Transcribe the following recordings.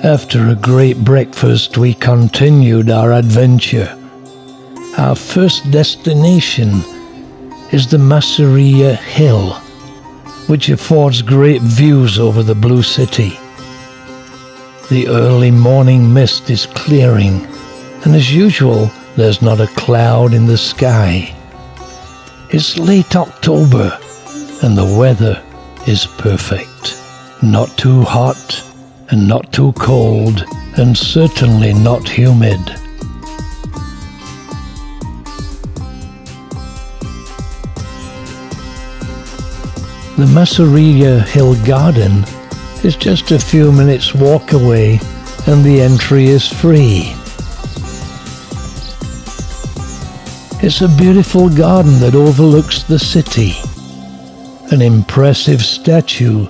After a great breakfast, we continued our adventure. Our first destination is the Masseria Hill, which affords great views over the blue city. The early morning mist is clearing, and as usual, there's not a cloud in the sky. It's late October, and the weather is perfect. Not too hot, and not too cold, and certainly not humid. The Masseria Hill Garden is just a few minutes walk away, and the entry is free. It's a beautiful garden that overlooks the city. An impressive statue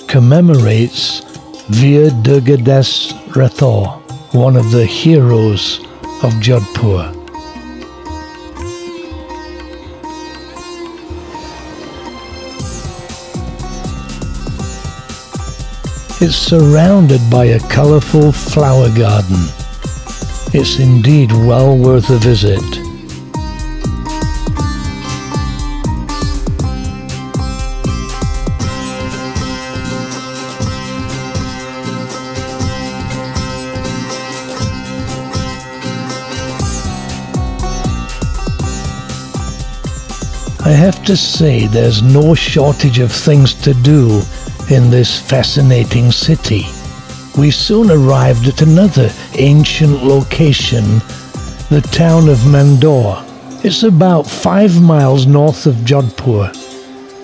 commemorates Veer Durgadas Rathore, one of the heroes of Jodhpur. It's surrounded by a colourful flower garden. It's indeed well worth a visit. I have to say there's no shortage of things to do in this fascinating city. We soon arrived at another ancient location, the town of Mandore. It's about 5 miles north of Jodhpur,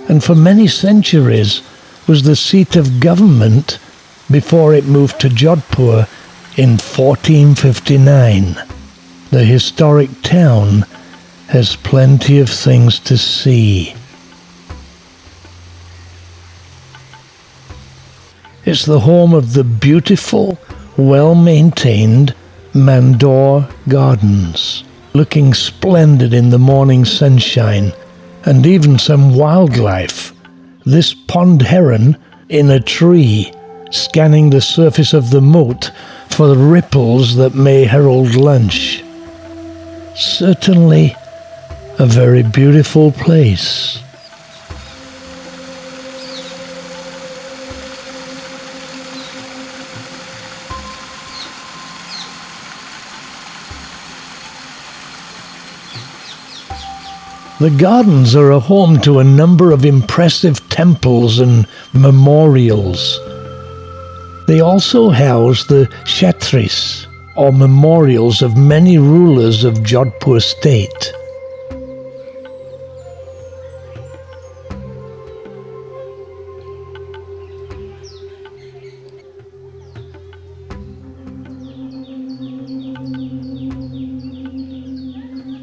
and for many centuries was the seat of government before it moved to Jodhpur in 1459. The historic town has plenty of things to see. It's the home of the beautiful, well-maintained Mandore Gardens, looking splendid in the morning sunshine, and even some wildlife. This pond heron in a tree, scanning the surface of the moat for the ripples that may herald lunch. Certainly a very beautiful place. The gardens are a home to a number of impressive temples and memorials. They also house the Kshatris, or memorials of many rulers of Jodhpur state.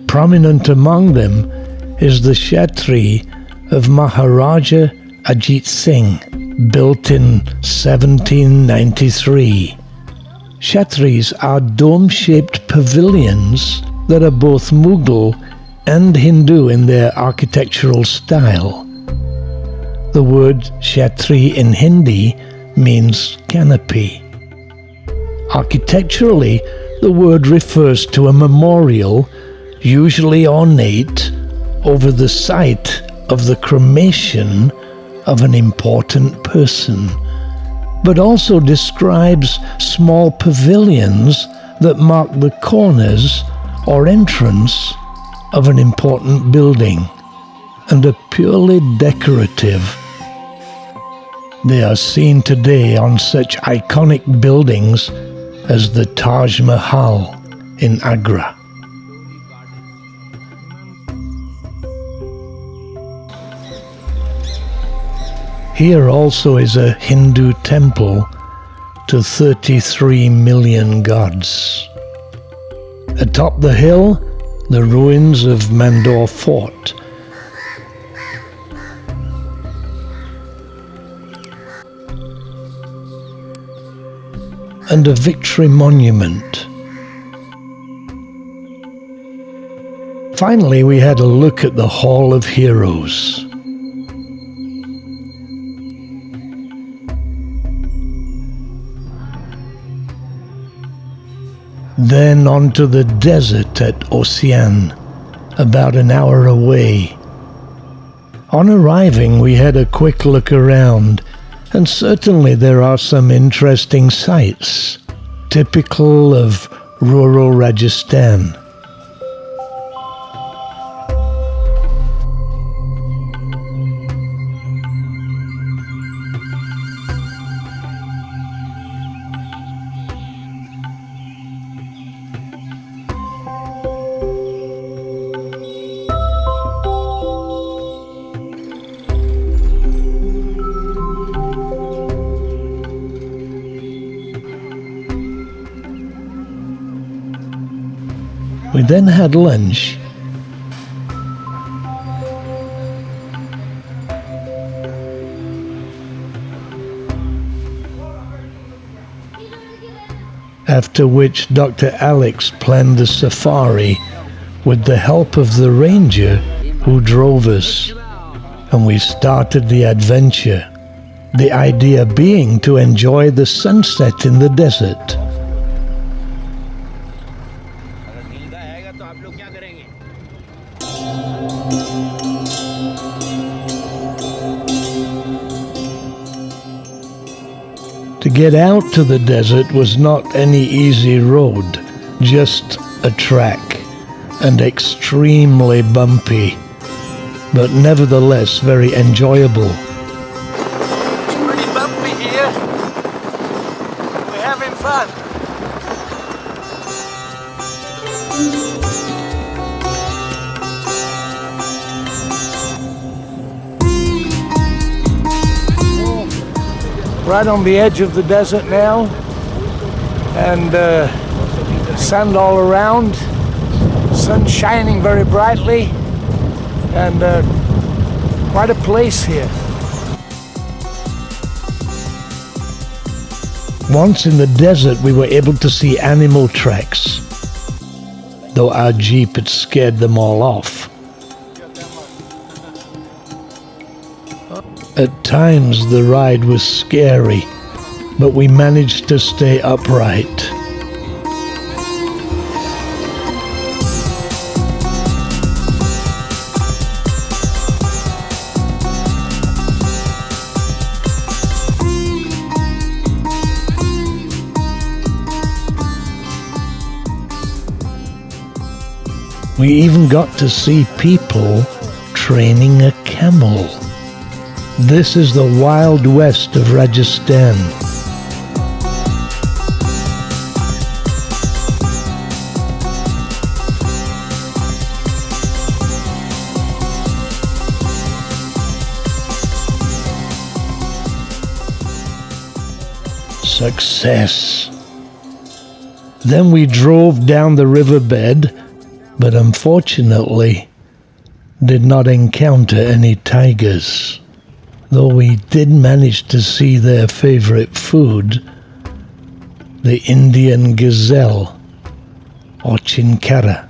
Prominent among them is the Kshatri of Maharaja Ajit Singh, built in 1793. Kshatris are dome-shaped pavilions that are both Mughal and Hindu in their architectural style. The word Kshatri in Hindi means canopy. Architecturally, the word refers to a memorial, usually ornate, over the site of the cremation of an important person, but also describes small pavilions that mark the corners or entrance of an important building, and are purely decorative. They are seen today on such iconic buildings as the Taj Mahal in Agra. Here also is a Hindu temple to 33 million gods. Atop the hill, the ruins of Mandore Fort. And a victory monument. Finally, we had a look at the Hall of Heroes. then onto the desert at Ocean, about an hour away. On arriving, we had a quick look around, and certainly there are some interesting sights, typical of rural Rajasthan. We then had lunch. After which Dr. Alex planned the safari with the help of the ranger who drove us, and we started the adventure, the idea being to enjoy the sunset in the desert. To get out to the desert was not any easy road, just a track, and extremely bumpy, but nevertheless very enjoyable. It's pretty bumpy here. We're having fun. Right on the edge of the desert now, and sand all around, sun shining very brightly, and quite a place here. Once in the desert, we were able to see animal tracks, though our jeep had scared them all off. At times the ride was scary, but we managed to stay upright. We even got to see people training a camel. This is the Wild West of Rajasthan. Success. Then we drove down the riverbed, but unfortunately did not encounter any tigers. Though we did manage to see their favorite food, the Indian gazelle, or chinkara.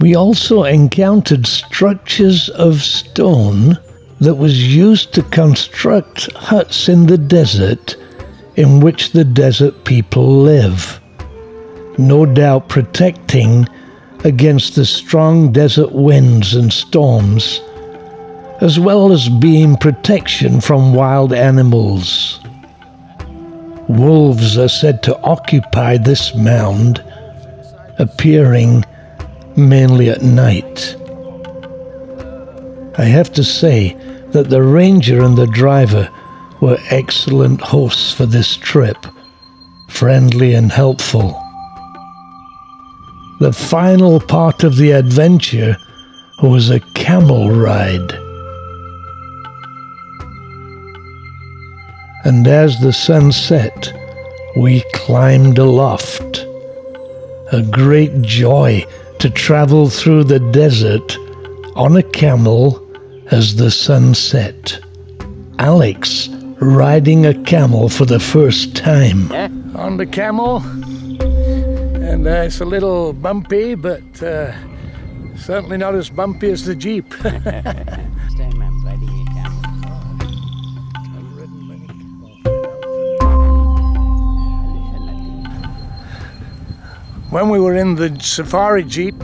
We also encountered structures of stone that was used to construct huts in the desert in which the desert people live, no doubt protecting against the strong desert winds and storms, as well as being protection from wild animals. Wolves are said to occupy this mound, appearing mainly at night. I have to say that the ranger and the driver were excellent hosts for this trip, friendly and helpful. The final part of the adventure was a camel ride. And as the sun set, we climbed aloft. A great joy to travel through the desert on a camel as the sun set. Alex riding a camel for the first time. On the camel, and it's a little bumpy, but certainly not as bumpy as the Jeep. When we were in the safari jeep,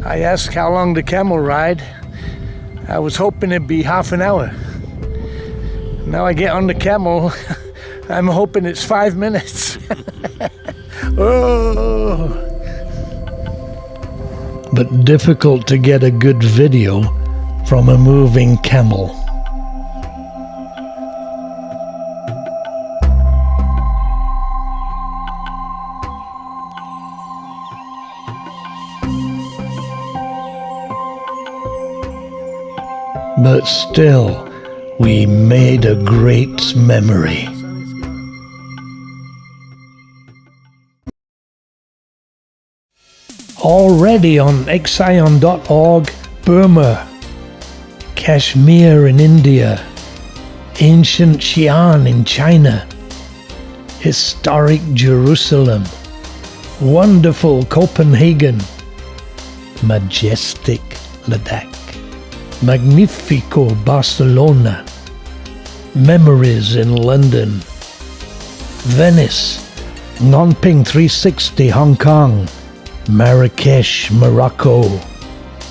I asked how long the camel ride. I was hoping it'd be half an hour. Now I get on the camel, I'm hoping it's 5 minutes. Oh. But difficult to get a good video from a moving camel. But still, we made a great memory. Already on Excion.org, Burma, Kashmir in India, ancient Xi'an in China, historic Jerusalem, wonderful Copenhagen, majestic Ladakh, magnifico Barcelona, memories in London, Venice, Nonping 360 Hong Kong, Marrakesh, Morocco,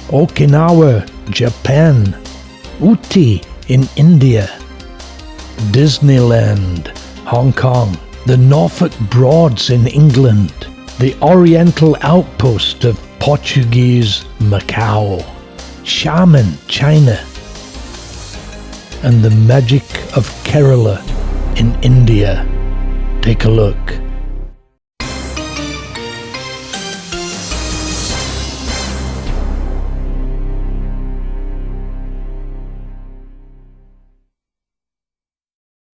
Okinawa, Japan, Uti in India, Disneyland, Hong Kong, the Norfolk Broads in England, the Oriental outpost of Portuguese Macau, Xiamen, China, and the magic of Kerala in India. Take a look.